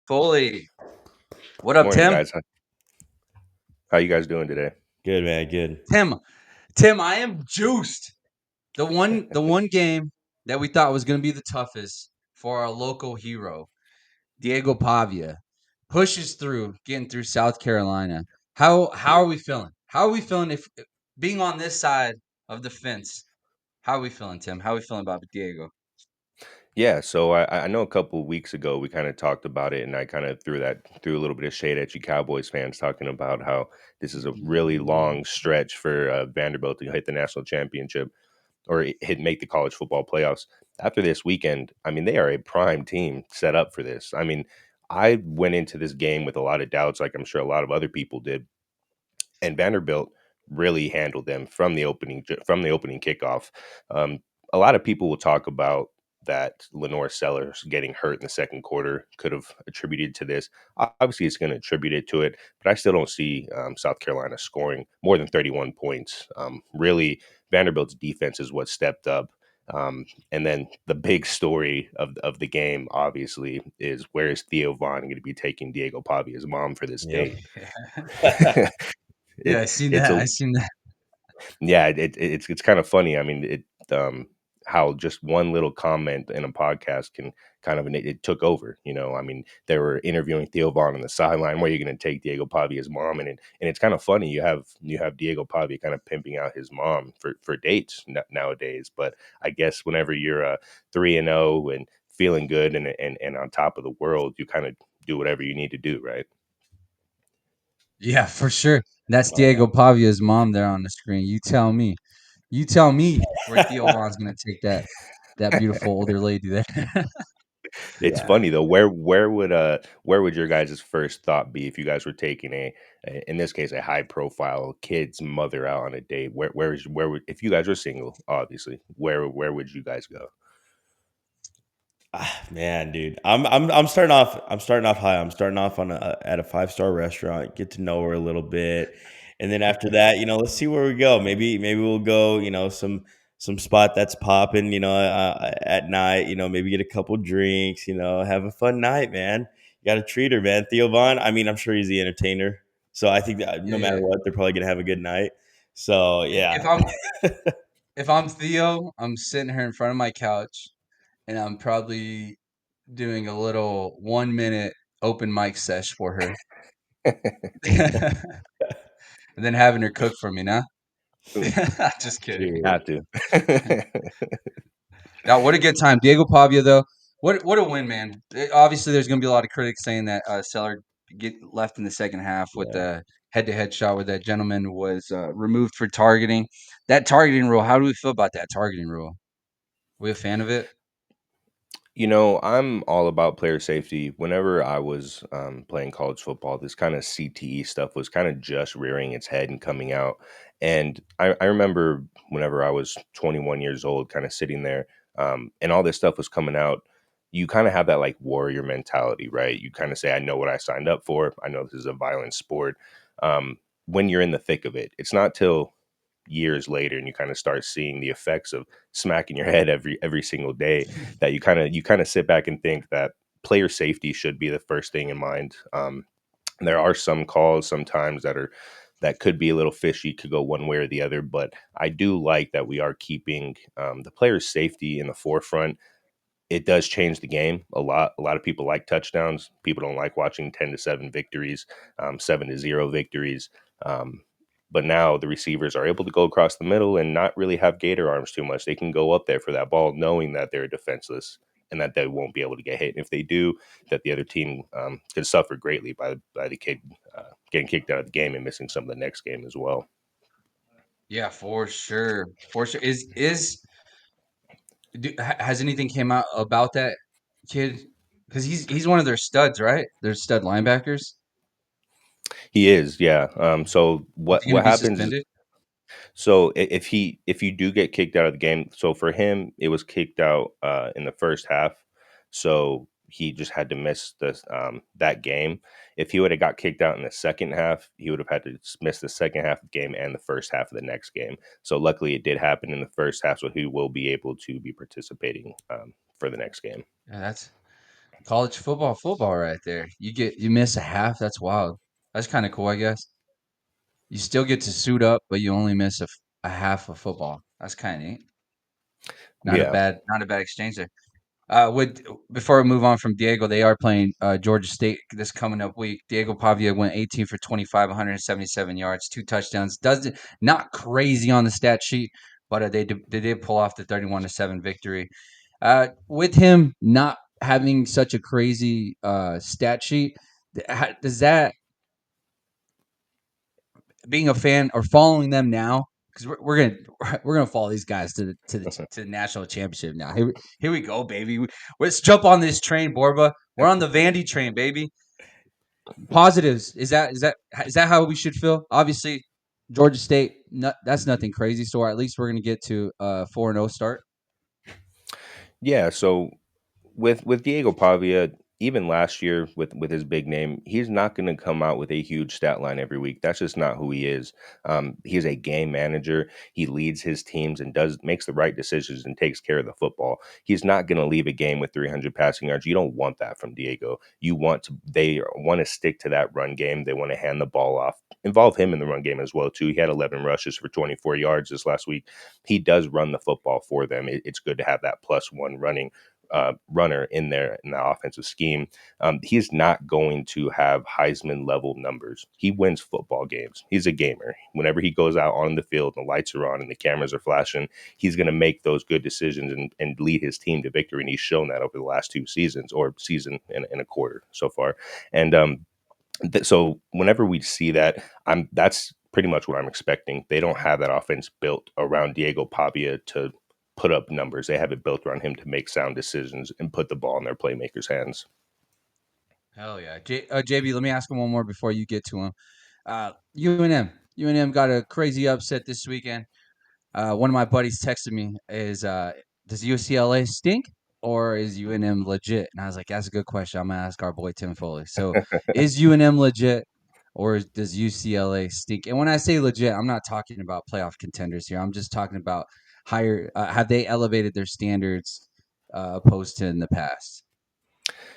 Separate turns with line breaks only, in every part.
Fully. What up,
Morning,
Tim?
guys. How you guys doing today?
Good, man. Good.
Tim, Tim, I am juiced. The one game that we thought was going to be the toughest for our local hero, Diego Pavia, pushes through, getting through South Carolina. How are we feeling? How are we feeling if being on this side of the fence? How are we feeling, Tim? How are we feeling about Diego?
Yeah, so I know a couple of weeks ago we kind of talked about it, and I kind of threw a little bit of shade at you Cowboys fans, talking about how this is a really long stretch for Vanderbilt to hit the national championship or hit make the college football playoffs. After this weekend, I mean, they are a prime team set up for this. I mean, I went into this game with a lot of doubts, like I'm sure a lot of other people did, and Vanderbilt really handled them from the opening kickoff. A lot of people will talk about that Lenore Sellers getting hurt in the second quarter could have attributed to this. Obviously, it's going to attribute it to it, but I still don't see South Carolina scoring more than 31 points. Really, Vanderbilt's defense is what stepped up. And then the big story of the game, obviously, is where is Theo Vaughn going to be taking Diego Pavia's mom for this
Yep.
date?
Yeah,
it
I seen
it's
that.
a
I seen that.
yeah, it's kind of funny. I mean, how just one little comment in a podcast can kind of it took over. I mean, they were interviewing Theo Vaughn on the sideline. Where are you going to take Diego Pavia's mom? And it's kind of funny. You have Diego Pavia kind of pimping out his mom for dates nowadays. But I guess whenever you're 3-0 and feeling good and on top of the world, you kind of do whatever you need to do, right?
Yeah, for sure. That's
Oh yeah.
Diego Pavia's mom there on the screen. You tell me. You tell me where Theo Vaughn's gonna take that beautiful older lady there.
It's
Yeah.
funny though. Where would your guys' first thought be if you guys were taking in this case, a high profile kid's mother out on a date? Where would, if you guys were single, obviously, where would you guys go?
Man, dude. I'm starting off. I'm starting off high. I'm starting off at a 5-star restaurant. Get to know her a little bit, and then after that, let's see where we go. Maybe we'll go. Some spot that's popping. At night. Maybe get a couple drinks. Have a fun night, man. You got to treat her, man. Theo Vaughn. I mean, I'm sure he's the entertainer. So I think that
Yeah,
no matter
yeah.
what, they're probably gonna have a good night. So
If
yeah.
I'm Theo, I'm sitting here in front of my couch and I'm probably doing a little 1 minute open mic sesh for her. And then having her cook for me, nah? Just kidding.
Dude.
Have to.
Now, what a good time. Diego Pavia, though. What a win, man. Obviously, there's going to be a lot of critics saying that Seller get left in the second half with
Yeah.
the head-to-head shot where that gentleman was removed for targeting. That targeting rule, how do we feel about that targeting rule? We a fan of it?
I'm all about player safety. Whenever I was playing college football, this kind of CTE stuff was kind of just rearing its head and coming out. And I remember whenever I was 21 years old, kind of sitting there, and all this stuff was coming out. You kind of have that like warrior mentality, right? You kind of say, I know what I signed up for. I know this is a violent sport. When you're in the thick of it, it's not till years later and you kind of start seeing the effects of smacking your head every single day that you kind of sit back and think that player safety should be the first thing in mind. There are some calls sometimes that could be a little fishy, could go one way or the other, but I do like that we are keeping the player's safety in the forefront. It does change the game a lot. A lot of people like touchdowns. People don't like watching 10-7 victories, 7-0 victories. Um, but now the receivers are able to go across the middle and not really have gator arms too much. They can go up there for that ball, knowing that they're defenseless and that they won't be able to get hit. And if they do, that the other team could suffer greatly by the kid getting kicked out of the game and missing some of the next game as well.
Yeah, for sure. For sure. Has anything came out about that kid? Because he's one of their studs, right? Their stud linebackers.
He is, yeah. So
Is
what
he going to
what
be
happens?
suspended?
So if you do get kicked out of the game, so for him it was kicked out in the first half, so he just had to miss that game. If he would have got kicked out in the second half, he would have had to miss the second half of the game and the first half of the next game. So luckily it did happen in the first half, so he will be able to be participating for the next game.
Yeah, College football right there. You miss a half. That's wild. That's kind of cool, I guess. You still get to suit up, but you only miss a half of football. That's kind of neat.
Yeah.
Not a bad exchange there. With Before we move on from Diego, they are playing Georgia State this coming up week. Diego Pavia went 18 for 25, 177 yards, 2 touchdowns. Doesn't Not crazy on the stat sheet, but they did pull off the 31-7 victory. With him not having such a crazy stat sheet, does that, being a fan or following them now, because we're gonna follow these guys to the national championship now. Here we go, baby. Let's jump on this train, Borba. We're on the Vandy train, baby. Positives, is that how we should feel? Obviously, Georgia State, that's nothing crazy. So at least we're gonna get to 4-0 start.
Yeah, so with Diego Pavia, even last year with his big name, he's not going to come out with a huge stat line every week. That's just not who he is. He's a game manager. He leads his teams and does makes the right decisions and takes care of the football. He's not going to leave a game with 300 passing yards. You don't want that from Diego. They want to stick to that run game. They want to hand the ball off. Involve him in the run game as well too. He had 11 rushes for 24 yards this last week. He does run the football for them. It's good to have that +1 runner in there in the offensive scheme. He's not going to have Heisman level numbers. He wins football games. He's a gamer. Whenever he goes out on the field and the lights are on and the cameras are flashing, he's going to make those good decisions and lead his team to victory. And he's shown that over the last 2 seasons, or season and a quarter so far. And so whenever we see that, that's pretty much what I'm expecting. They don't have that offense built around Diego Pavia to put up numbers. They have it built around him to make sound decisions and put the ball in their playmakers' hands.
Hell yeah, JB. Let me ask him one more before you get to him. UNM got a crazy upset this weekend. One of my buddies texted me is does UCLA stink or is UNM legit? And I was like, that's a good question. I'm gonna ask our boy Tim Foley. So is UNM legit or does UCLA stink? And when I say legit, I'm not talking about playoff contenders here. I'm just talking about higher. Have they elevated their standards opposed to in the past?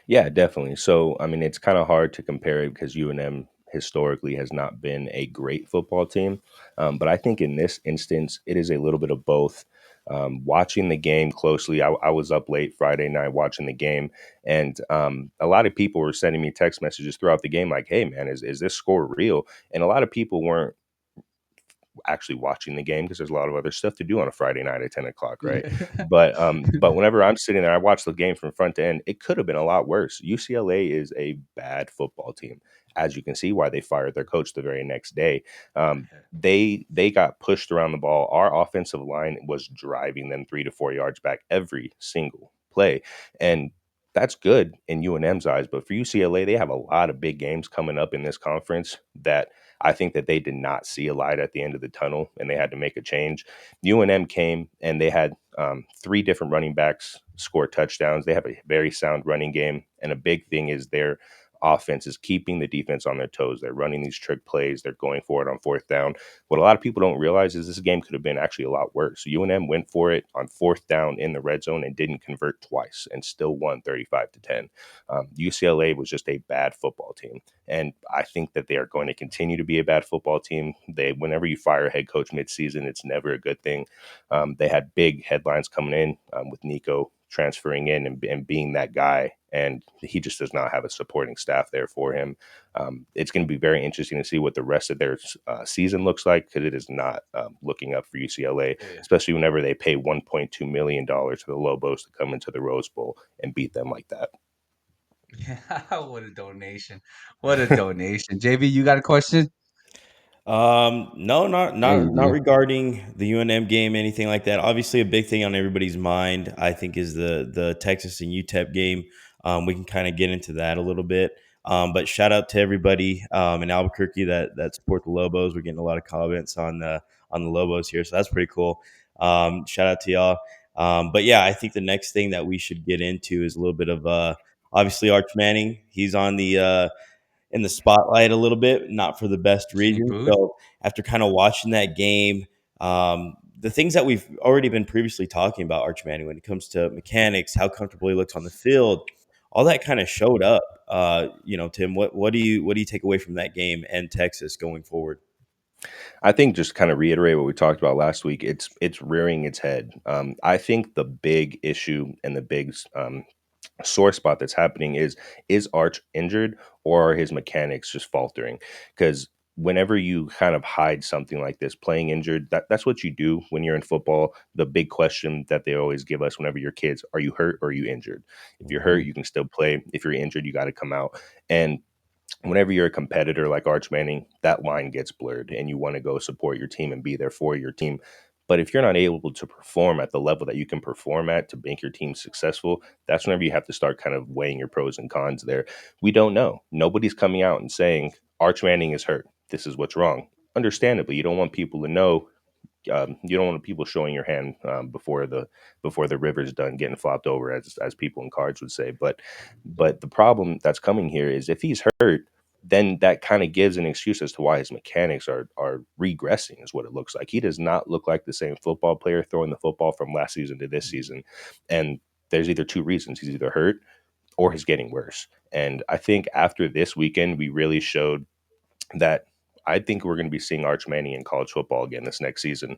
Yeah, definitely. So, I mean, it's kind of hard to compare it because UNM historically has not been a great football team. But I think in this instance, it is a little bit of both. Watching the game closely, I was up late Friday night watching the game, and a lot of people were sending me text messages throughout the game like, "Hey, man, is this score real?" And a lot of people weren't actually watching the game because there's a lot of other stuff to do on a Friday night at 10 o'clock, right? But whenever I'm sitting there, I watch the game from front to end. It could have been a lot worse. UCLA is a bad football team, as you can see why they fired their coach the very next day. They got pushed around the ball. Our offensive line was driving them 3 to 4 yards back every single play, and that's good in UNM's eyes. But for UCLA, they have a lot of big games coming up in this conference that I think that they did not see a light at the end of the tunnel and they had to make a change. UNM came and they had 3 different running backs score touchdowns. They have a very sound running game. And a big thing is their offense is keeping the defense on their toes. They're running these trick plays. They're going for it on 4th down. What a lot of people don't realize is this game could have been actually a lot worse. UNM went for it on 4th down in the red zone and didn't convert twice and still won 35-10. UCLA was just a bad football team. And I think that they are going to continue to be a bad football team. Whenever you fire a head coach midseason, it's never a good thing. They had big headlines coming in with Nico transferring in and being that guy, and he just does not have a supporting staff there for him. It's going to be very interesting to see what the rest of their season looks like because it is not looking up for UCLA,
Yeah.
especially whenever they pay $1.2 million to the Lobos to come into the Rose Bowl and beat them like that.
What a donation! What a donation, JB. You got a question?
No, not
Yeah,
not
you
not
do.
regarding the UNM game, anything like that. Obviously, a big thing on everybody's mind, I think, is the Texas and UTEP game. We can kind of get into that a little bit. But shout out to everybody in Albuquerque that support the Lobos. We're getting a lot of comments on the Lobos here, so that's pretty cool. Shout out to y'all. But yeah, I think the next thing that we should get into is a little bit of obviously Arch Manning. He's on the in the spotlight a little bit, not for the best
Getting
reason.
booed.
So after kind of watching that game, the things that we've already been previously talking about Arch Manning when it comes to mechanics, how comfortable he looks on the field, all that kind of showed up. Tim, what do you take away from that game and Texas going forward?
I think just kind of reiterate what we talked about last week. It's rearing its head. I think the big issue and the big sore spot that's happening is Arch injured or are his mechanics just faltering? Because whenever you kind of hide something like this, playing injured, that's what you do when you're in football. The big question that they always give us whenever you're kids: are you hurt or are you injured? If you're hurt,
Mhm.
you can still play. If you're injured, you got to come out. And whenever you're a competitor like Arch Manning, that line gets blurred and you want to go support your team and be there for your team. But if you're not able to perform at the level that you can perform at to make your team successful, that's whenever you have to start kind of weighing your pros and cons there. We don't know. Nobody's coming out and saying Arch Manning is hurt. This is what's wrong. Understandably, you don't want people to know, you don't want people showing your hand before the river's done getting flopped over, as people in cards would say. But the problem that's coming here is if he's hurt, then that kind of gives an excuse as to why his mechanics are regressing, is what it looks like. He does not look like the same football player throwing the football from last season to this season. And there's either two reasons: he's either hurt or he's getting worse. And I think after this weekend, we really showed that I think we're going to be seeing Arch Manning in college football again this next season.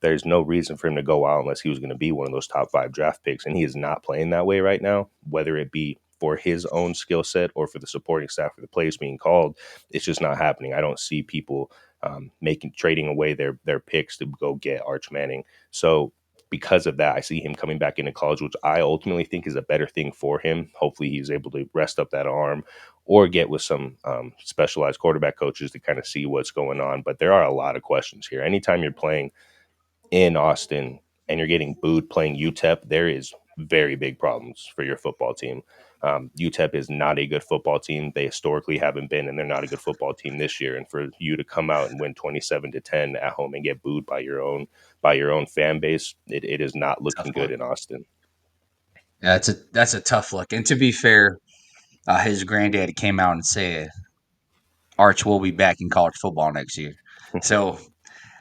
There's no reason for him to go out unless he was going to be one of those top five draft picks, and he is not playing that way right now. Whether it be for his own skill set or for the supporting staff or the plays being called, it's just not happening. I don't see people making trading away their picks to go get Arch Manning. So because of that, I see him coming back into college, which I ultimately think is a better thing for him. Hopefully, he's able to rest up that arm or get with some specialized quarterback coaches to kind of see what's going on. But there are a lot of questions here. Anytime you're playing in Austin and you're getting booed playing UTEP, there is very big problems for your football team. UTEP is not a good football team. They historically haven't been, and they're not a good football team this year. And for you to come out and win 27-10 at home and get booed by your own fan base, it is not
Tough
looking good
look.
in Austin.
Yeah, that's a tough look. And to be fair, his granddaddy came out and said Arch will be back in college football next year. So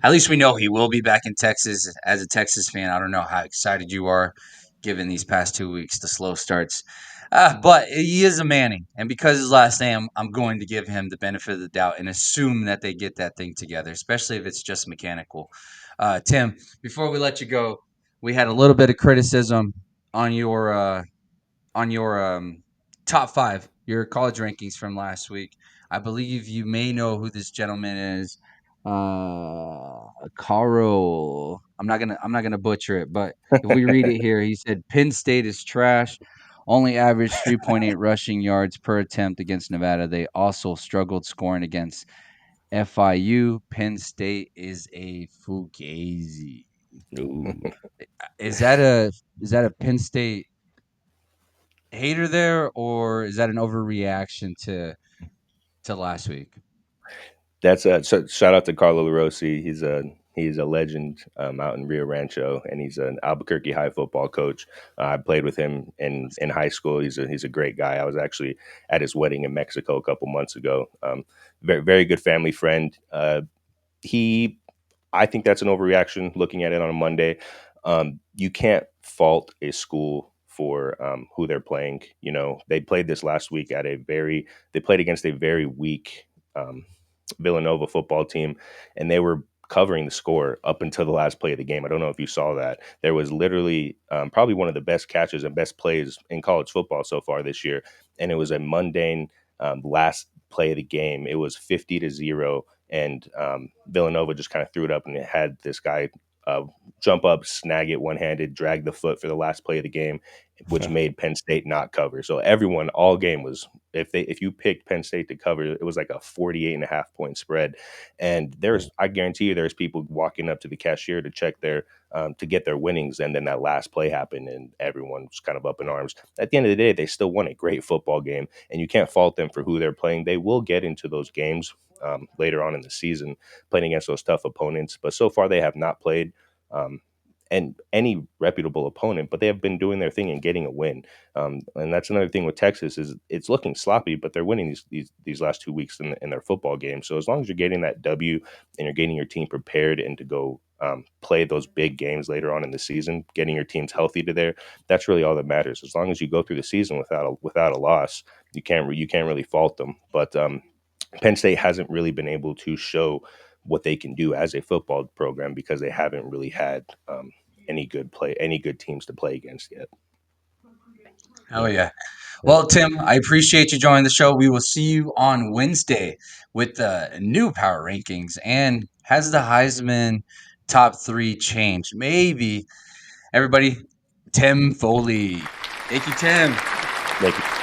at least we know he will be back in Texas. As a Texas fan, I don't know how excited you are given these past 2 weeks, the slow starts. But he is a Manning. And because his last name, I'm going to give him the benefit of the doubt and assume that they get that thing together, especially if it's just mechanical. Tim, before we let you go, we had a little bit of criticism on your top five, your college rankings from last week. I believe you may know who this gentleman is. Carl. I'm not gonna butcher it, but if we read it here, he said Penn State is trash. Only averaged 3.8 rushing yards per attempt against Nevada. They also struggled scoring against FIU. Penn State is a fugazi.
Ooh.
Is that a Penn State hater there, or is that an overreaction to last week?
That's shout out to Carlo LaRossi. He's a legend out in Rio Rancho, and he's an Albuquerque High football coach. I played with him in high school. He's a great guy. I was actually at his wedding in Mexico a couple months ago. Very very good family friend. He I think that's an overreaction looking at it on a Monday. You can't fault a school for who they're playing. You know, they played this last week they played against a very weak um, Villanova football team, and they were covering the score up until the last play of the game. I don't know if you saw that. There was literally probably one of the best catches and best plays in college football so far this year, and it was a mundane last play of the game. It was 50-0, and Villanova just kind of threw it up, and it had this guy uh, jump up, snag it one handed, drag the foot for the last play of the game, which made Penn State not cover. So everyone all game was, if you picked Penn State to cover, it was like a 48.5 point spread. And I guarantee you there's people walking up to the cashier to check their to get their winnings, and then that last play happened and everyone was kind of up in arms. At the end of the day, they still won a great football game, and you can't fault them for who they're playing. They will get into those games later on in the season, playing against those tough opponents. But so far, they have not played um, and any reputable opponent, but they have been doing their thing and getting a win. And that's another thing with Texas is it's looking sloppy, but they're winning these last 2 weeks in their football game. So as long as you're getting that W and you're getting your team prepared and to go play those big games later on in the season, getting your teams healthy to there, that's really all that matters. As long as you go through the season without a loss, you can't really fault them. But Penn State hasn't really been able to show what they can do as a football program because they haven't really had any good teams to play against yet.
Oh yeah. Well, Tim, I appreciate you joining the show. We will see you on Wednesday with the new power rankings. And has the Heisman top 3 changed? Maybe. Everybody, Tim Foley. Thank you, Tim.
Thank you.